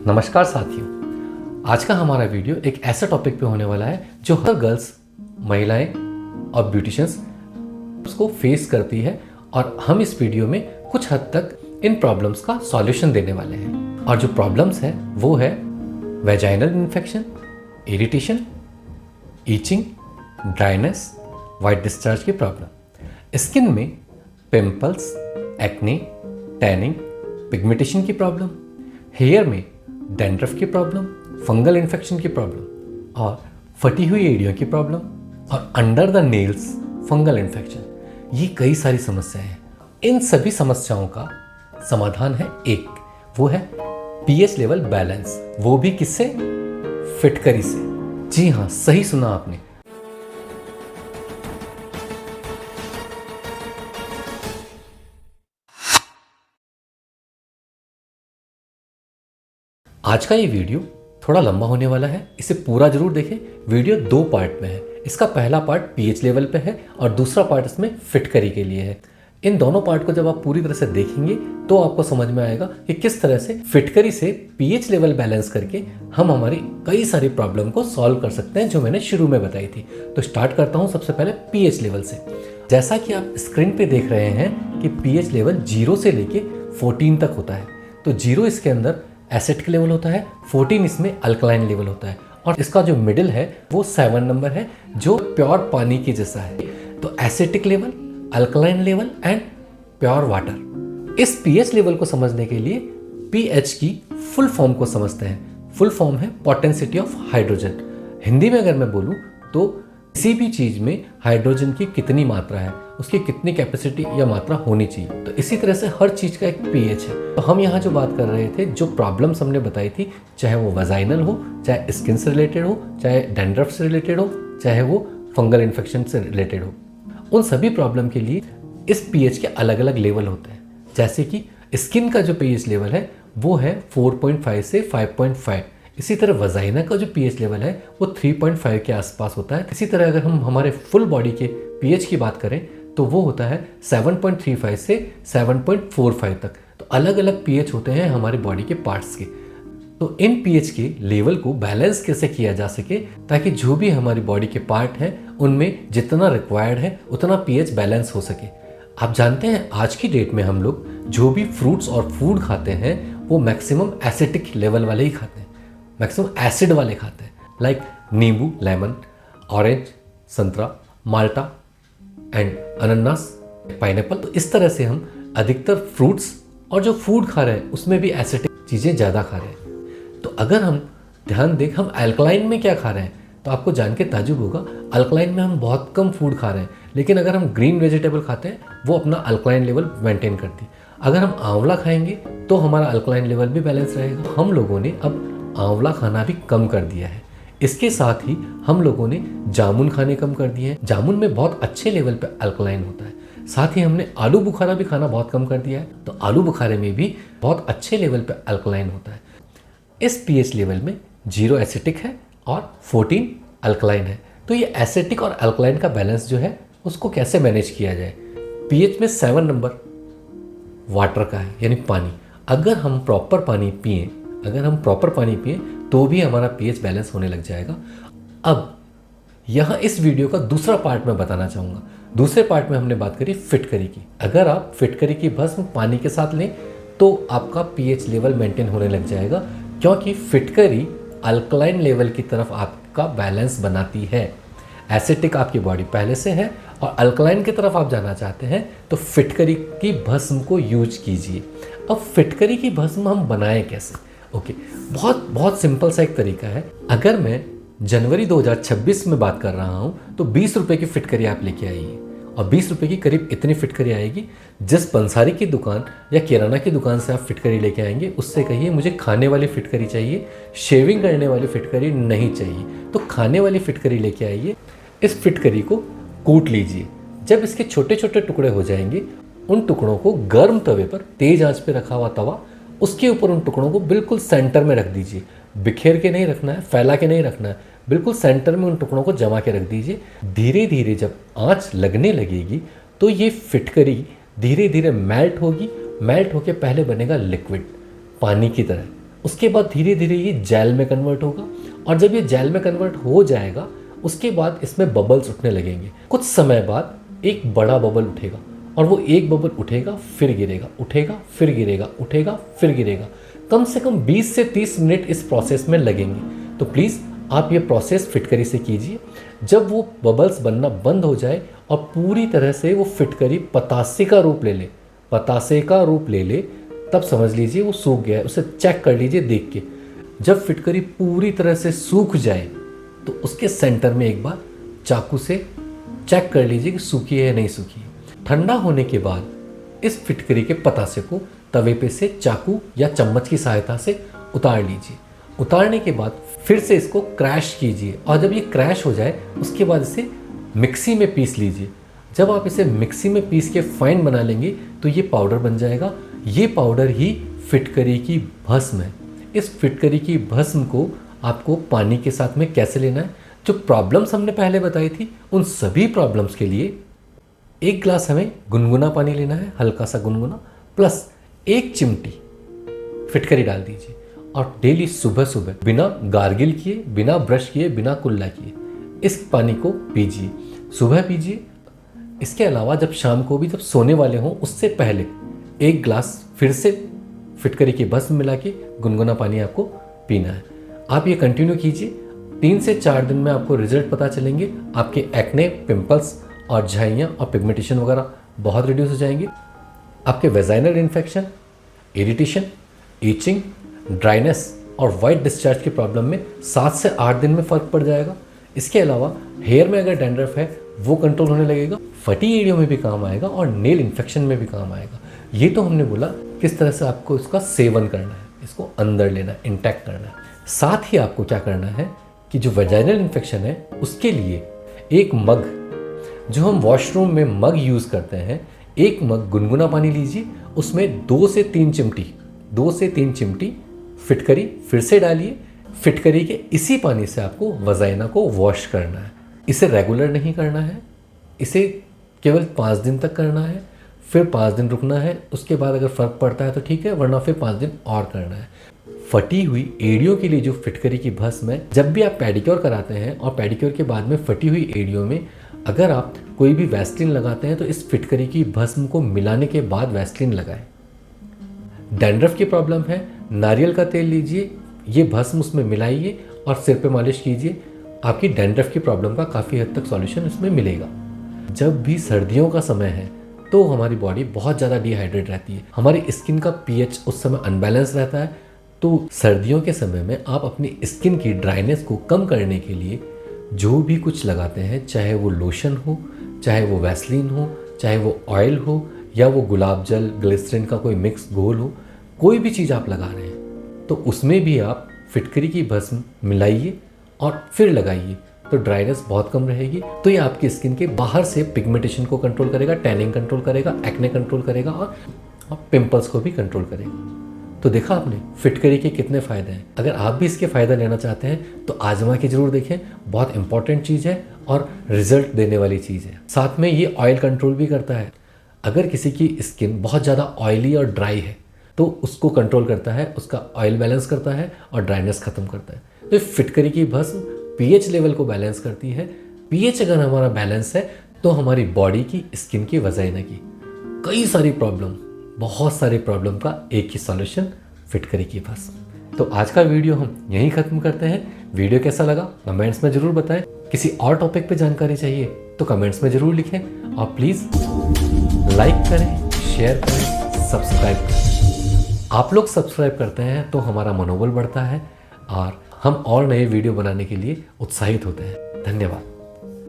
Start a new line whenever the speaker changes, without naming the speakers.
नमस्कार साथियों, आज का हमारा वीडियो एक ऐसा टॉपिक पे होने वाला है जो हर गर्ल्स, महिलाएं और ब्यूटिशियंस उसको फेस करती है और हम इस वीडियो में कुछ हद तक इन प्रॉब्लम्स का सॉल्यूशन देने वाले हैं। और जो प्रॉब्लम्स है वो है vaginal infection, irritation, itching, dryness, white discharge की प्रॉब्लम, स्किन में पिंपल्स, एक्ने, टैनिंग, पिगमेंटेशन की प्रॉब्लम, हेयर में डैंड्रफ की प्रॉब्लम, फंगल इन्फेक्शन की प्रॉब्लम और फटी हुई एड़ियों की प्रॉब्लम और under the nails fungal infection. ये कई सारी समस्याएं हैं। इन सभी समस्याओं का समाधान है एक, वो है पीएच लेवल बैलेंस। वो भी किससे? फिटकरी से। जी हाँ, सही सुना आपने। आज का ये वीडियो थोड़ा लंबा होने वाला है, इसे पूरा जरूर देखें। वीडियो 2 पार्ट में है। इसका पहला पार्ट पीएच लेवल पे है और दूसरा पार्ट इसमें फिटकरी के लिए है। इन दोनों पार्ट को जब आप पूरी तरह से देखेंगे तो आपको समझ में आएगा कि किस तरह से फिटकरी से पीएच लेवल बैलेंस करके हम हमारी कई सारी प्रॉब्लम को सॉल्व कर सकते हैं, जो मैंने शुरू में बताई थी। तो स्टार्ट करता हूँ सबसे पहले पीएच लेवल से। जैसा कि आप स्क्रीन पे देख रहे हैं कि पीएच लेवल 0 से लेके 14 तक होता है। तो 0 इसके अंदर एसिडिक लेवल होता है, 14 इसमें अल्कलाइन लेवल होता है और इसका जो मिडिल है वो 7 नंबर है, जो प्योर पानी की जैसा है। तो acidic level, alkaline level and pure water. इस पीएच लेवल को समझने के लिए पीएच की फुल फॉर्म को समझते हैं। फुल फॉर्म है पोटेंसिटी ऑफ हाइड्रोजन। हिंदी में अगर मैं बोलूँ तो किसी भी चीज में हाइड्रोजन की कितनी मात्रा है, उसकी कितनी कैपेसिटी या मात्रा होनी चाहिए। तो इसी तरह से हर चीज का एक पीएच है। तो हम यहाँ जो बात कर रहे थे, जो प्रॉब्लम्स हमने बताई थी, चाहे वो वजाइनल हो, चाहे स्किन से रिलेटेड हो, चाहे डैंड्रफ से रिलेटेड हो, चाहे वो फंगल इन्फेक्शन से रिलेटेड हो, उन सभी प्रॉब्लम के लिए इस पीएच के अलग अलग लेवल होते हैं। जैसे कि स्किन का जो पीएच लेवल है वो है 4.5 से 5.5। इसी तरह वजाइना का जो पीएच लेवल है वो 3.5 के आसपास होता है। इसी तरह अगर हम हमारे फुल बॉडी के पीएच की बात करें तो वो होता है 7.35 से 7.45 तक। तो अलग अलग पीएच होते हैं हमारे बॉडी के पार्ट्स के। तो इन पीएच के लेवल को बैलेंस कैसे किया जा सके ताकि जो भी हमारी बॉडी के पार्ट हैं उनमें जितना रिक्वायर्ड है उतना पीएच बैलेंस हो सके। आप जानते हैं आज की डेट में हम लोग जो भी फ्रूट्स और फूड खाते हैं वो मैक्सिमम एसिडिक लेवल वाले ही खाते हैं, मैक्सिमम एसिड वाले खाते हैं। लाइक नींबू, लेमन, ऑरेंज, संतरा, माल्टा एंड अनानास, पाइनएप्पल। तो इस तरह से हम अधिकतर फ्रूट्स और जो फूड खा रहे हैं उसमें भी एसिडिक चीज़ें ज़्यादा खा रहे हैं। तो अगर हम ध्यान दें हम अल्कलाइन में क्या खा रहे हैं तो आपको जान के ताजुब होगा, अल्कलाइन में हम बहुत कम फूड खा रहे हैं, लेकिन अगर हम ग्रीन वेजिटेबल खाते हैं वो अपना अल्कलाइन लेवल मेंटेन करती है। अगर हम आंवला खाएंगे तो हमारा अल्कलाइन लेवल भी बैलेंस रहेगा। हम लोगों ने अब आंवला खाना भी कम कर दिया है। इसके साथ ही हम लोगों ने जामुन खाने कम कर दिए हैं। जामुन में बहुत अच्छे लेवल पे अल्कलाइन होता है। साथ ही हमने आलू बुखारा भी खाना बहुत कम कर दिया है। तो आलू बुखारे में भी बहुत अच्छे लेवल पे अल्कलाइन होता है। इस पीएच लेवल में 0 एसिटिक है और 14 अल्कलाइन है। तो ये एसिटिक और अल्कलाइन का बैलेंस जो है उसको कैसे मैनेज किया जाए। पीएच में 7 नंबर वाटर का है, यानी पानी। अगर हम प्रॉपर पानी पिए तो भी हमारा पीएच बैलेंस होने लग जाएगा। अब यहाँ इस वीडियो का दूसरा पार्ट मैं बताना चाहूँगा। दूसरे पार्ट में हमने बात करी फिटकरी की। अगर आप फिटकरी की भस्म पानी के साथ लें तो आपका पीएच लेवल मेंटेन होने लग जाएगा, क्योंकि फिटकरी अल्कलाइन लेवल की तरफ आपका बैलेंस बनाती है। एसिटिक आपकी बॉडी पहले से है और अल्कलाइन की तरफ आप जाना चाहते हैं तो फिटकरी की भस्म को यूज कीजिए। अब फिटकरी की भस्म हम बनाएं कैसे? ओके, बहुत सिंपल सा एक तरीका है। अगर मैं जनवरी 2026 में बात कर रहा हूँ तो 20 रुपये की फिटकरी आप लेके आइए और 20 रुपये की करीब इतनी फिटकरी आएगी। जिस पंसारी की दुकान या किराना की दुकान से आप फिटकरी लेके आएंगे उससे कहिए मुझे खाने वाली फिटकरी चाहिए, शेविंग करने वाली फिटकरी नहीं चाहिए। तो खाने वाली फिटकरी लेके आइए। इस फिटकरी को कूट लीजिए। जब इसके छोटे छोटे टुकड़े हो जाएंगे उन टुकड़ों को गर्म तवे पर, तेज आंच पे रखा हुआ तवा, उसके ऊपर उन टुकड़ों को बिल्कुल सेंटर में रख दीजिए। बिखेर के नहीं रखना है, फैला के नहीं रखना है, बिल्कुल सेंटर में उन टुकड़ों को जमा के रख दीजिए। धीरे धीरे जब आंच लगने लगेगी तो ये फिटकरी धीरे धीरे मेल्ट होगी। मेल्ट होके पहले बनेगा लिक्विड, पानी की तरह। उसके बाद धीरे धीरे ये जेल में कन्वर्ट होगा, और जब ये जेल में कन्वर्ट हो जाएगा उसके बाद इसमें बबल्स उठने लगेंगे। कुछ समय बाद एक बड़ा बबल उठेगा, और वो एक बबल उठेगा फिर गिरेगा, उठेगा फिर गिरेगा, उठेगा फिर गिरेगा। कम से कम 20 से 30 मिनट इस प्रोसेस में लगेंगे। तो प्लीज़ आप ये प्रोसेस फिटकरी से कीजिए। जब वो बबल्स बनना बंद हो जाए और पूरी तरह से वो फिटकरी पतासे का रूप ले ले, पतासे का रूप ले ले, तब समझ लीजिए वो सूख गया है। उसे चेक कर लीजिए देख के। जब फिटकरी पूरी तरह से सूख जाए तो उसके सेंटर में एक बार चाकू से चेक कर लीजिए कि सूखी है या नहीं सूखी है। ठंडा होने के बाद इस फिटकरी के पतासे को तवे पे से चाकू या चम्मच की सहायता से उतार लीजिए। उतारने के बाद फिर से इसको क्रैश कीजिए, और जब ये क्रैश हो जाए उसके बाद इसे मिक्सी में पीस लीजिए। जब आप इसे मिक्सी में पीस के फाइन बना लेंगे तो ये पाउडर बन जाएगा। ये पाउडर ही फिटकरी की भस्म है। इस फिटकरी की भस्म को आपको पानी के साथ में कैसे लेना है, जो प्रॉब्लम्स हमने पहले बताई थी उन सभी प्रॉब्लम्स के लिए 1 गिलास हमें गुनगुना पानी लेना है, हल्का सा गुनगुना, प्लस 1 चिमटी फिटकरी डाल दीजिए, और डेली सुबह सुबह बिना गार्गिल किए, बिना ब्रश किए, बिना कुल्ला किए इस पानी को पीजिए। सुबह पीजिए। इसके अलावा जब शाम को भी जब सोने वाले हों उससे पहले 1 गिलास फिर से फिटकरी की भस्म मिला के गुनगुना पानी आपको पीना है। आप ये कंटिन्यू कीजिए। 3 से 4 दिन में आपको रिजल्ट पता चलेंगे। आपके एक्ने, पिंपल्स और झाइयाँ और पिगमेंटेशन वगैरह बहुत रिड्यूस हो जाएंगे। आपके vaginal infection, irritation, itching, dryness और वाइट डिस्चार्ज की प्रॉब्लम में 7 से 8 दिन में फ़र्क पड़ जाएगा। इसके अलावा हेयर में अगर डैंड्रफ है वो कंट्रोल होने लगेगा, फटी एड़ियों में भी काम आएगा और नेल इन्फेक्शन में भी काम आएगा। ये तो हमने बोला किस तरह से आपको इसका सेवन करना है, इसको अंदर लेना है, इंटैक्ट करना है। साथ ही आपको क्या करना है कि जो वेजाइनल इन्फेक्शन है उसके लिए एक मग, जो हम वॉशरूम में मग यूज़ करते हैं, एक मग गुनगुना पानी लीजिए, उसमें 2 से 3 चिमटी फिटकरी फिर से डालिए। फिटकरी के इसी पानी से आपको वजाइना को वॉश करना है। इसे रेगुलर नहीं करना है, इसे केवल 5 दिन तक करना है, फिर 5 दिन रुकना है। उसके बाद अगर फ़र्क पड़ता है तो ठीक है, वरना फिर 5 दिन और करना है। फटी हुई एड़ियों के लिए जो फिटकरी की भस्म है, जब भी आप पेडिक्योर कराते हैं और पेडिक्योर के बाद में फटी हुई एड़ियों में अगर आप कोई भी वैसलीन लगाते हैं तो इस फिटकरी की भस्म को मिलाने के बाद वैसलीन लगाएं। डैंड्रफ की प्रॉब्लम है, नारियल का तेल लीजिए, ये भस्म उसमें मिलाइए और सिर पे मालिश कीजिए। आपकी डैंड्रफ की प्रॉब्लम का काफ़ी हद तक सॉल्यूशन इसमें मिलेगा। जब भी सर्दियों का समय है तो हमारी बॉडी बहुत ज़्यादा डिहाइड्रेट रहती है, हमारी स्किन का पीएच उस समय अनबैलेंस रहता है। तो सर्दियों के समय में आप अपनी स्किन की ड्राइनेस को कम करने के लिए जो भी कुछ लगाते हैं, चाहे वो लोशन हो, चाहे वो वैसलीन हो, चाहे वो ऑयल हो, या वो गुलाब जल, ग्लिसरीन का कोई मिक्स घोल हो, कोई भी चीज़ आप लगा रहे हैं तो उसमें भी आप फिटकरी की भस्म मिलाइए और फिर लगाइए, तो ड्राइनेस बहुत कम रहेगी। तो ये आपकी स्किन के बाहर से पिगमेंटेशन को कंट्रोल करेगा, टैनिंग कंट्रोल करेगा, एक्ने कंट्रोल करेगा और पिंपल्स को भी कंट्रोल करेगा। तो देखा आपने फिटकरी के कितने फ़ायदे हैं। अगर आप भी इसके फ़ायदा लेना चाहते हैं तो आजमा के ज़रूर देखें। बहुत इंपॉर्टेंट चीज़ है और रिजल्ट देने वाली चीज़ है। साथ में ये ऑयल कंट्रोल भी करता है। अगर किसी की स्किन बहुत ज़्यादा ऑयली और ड्राई है तो उसको कंट्रोल करता है, उसका ऑयल बैलेंस करता है और ड्राइनेस ख़त्म करता है। तो फिटकरी की भस्म पीएच लेवल को बैलेंस करती है। पीएच अगर हमारा बैलेंस है तो हमारी बॉडी की, स्किन की, वजाइना की कई सारी प्रॉब्लम, बहुत सारी प्रॉब्लम का एक ही सॉल्यूशन, फिटकरी की भस्म। तो आज का वीडियो हम यहीं ख़त्म करते हैं। वीडियो कैसा लगा कमेंट्स में ज़रूर बताएं। किसी और टॉपिक पे जानकारी चाहिए तो कमेंट्स में ज़रूर लिखें, और प्लीज़ लाइक करें, शेयर करें, सब्सक्राइब करें। आप लोग सब्सक्राइब करते हैं तो हमारा मनोबल बढ़ता है और हम और नए वीडियो बनाने के लिए उत्साहित होते हैं। धन्यवाद।